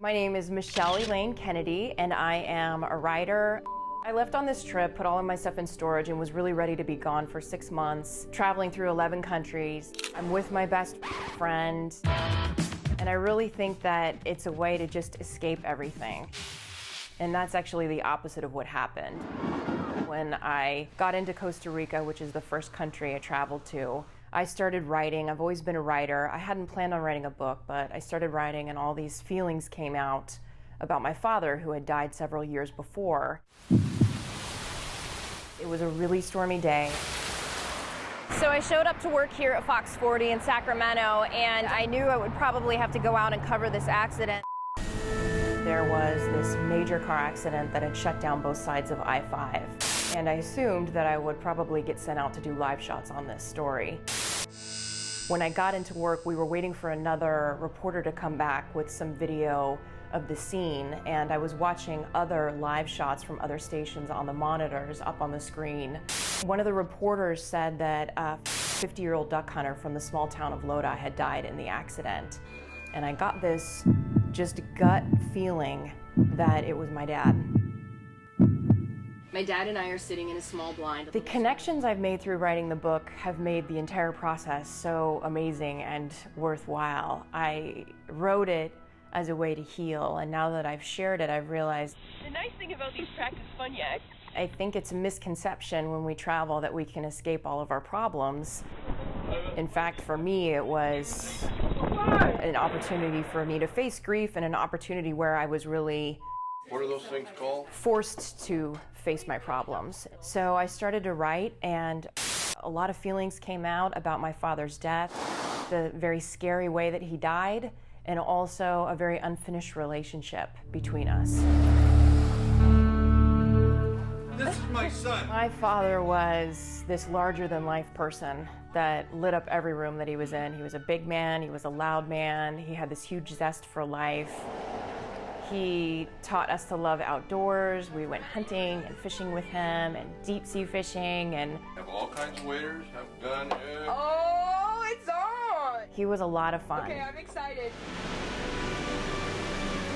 My name is Michelle Elaine Kennedy, and I am a writer. I left on this trip, put all of my stuff in storage, and was really ready to be gone for 6 months, traveling through 11 countries. I'm with my best friend, and I really think that it's a way to just escape everything. And that's actually the opposite of what happened. When I got into Costa Rica, which is the first country I traveled to, I started writing. I've always been a writer. I hadn't planned on writing a book, but I started writing, and all these feelings came out about my father, who had died several years before. It was a really stormy day. So I showed up to work here at Fox 40 in Sacramento, and I knew I would probably have to go out and cover this accident. There was this major car accident that had shut down both sides of I-5, and I assumed that I would probably get sent out to do live shots on this story. When I got into work, we were waiting for another reporter to come back with some video of the scene, and I was watching other live shots from other stations on the monitors up on the screen. One of the reporters said that a 50-year-old duck hunter from the small town of Lodi had died in the accident. And I got this just gut feeling that it was my dad. My dad and I are sitting in a small blind. The connections I've made through writing the book have made the entire process so amazing and worthwhile. I wrote it as a way to heal, and now that I've shared it, I've realized the nice thing about these practice fun yaks. I think it's a misconception when we travel that we can escape all of our problems. In fact, for me, it was an opportunity for me to face grief, and an opportunity where I was really, what are those things called? Forced to face my problems. So I started to write, and a lot of feelings came out about my father's death, the very scary way that he died, and also a very unfinished relationship between us. This is my son. My father was this larger-than-life person that lit up every room that he was in. He was a big man, he was a loud man, he had this huge zest for life. He taught us to love outdoors. We went hunting and fishing with him, and deep-sea fishing, and Have all kinds of waiters, have gun. Oh, it's on! he was a lot of fun. Okay, I'm excited.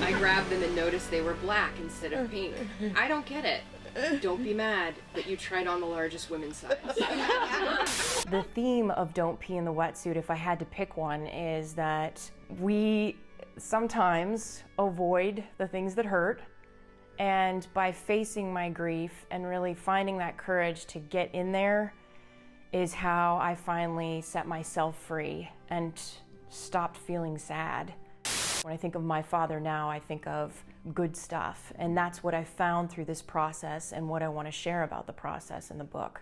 I grabbed them and noticed they were black instead of pink. I don't get it. Don't be mad, but you tried on the largest women's size. The theme of Don't Pee in the Wetsuit, if I had to pick one, is that we sometimes avoid the things that hurt, and by facing my grief and really finding that courage to get in there is how I finally set myself free and stopped feeling sad. When I think of my father now, I think of good stuff, and that's what I found through this process and what I want to share about the process in the book.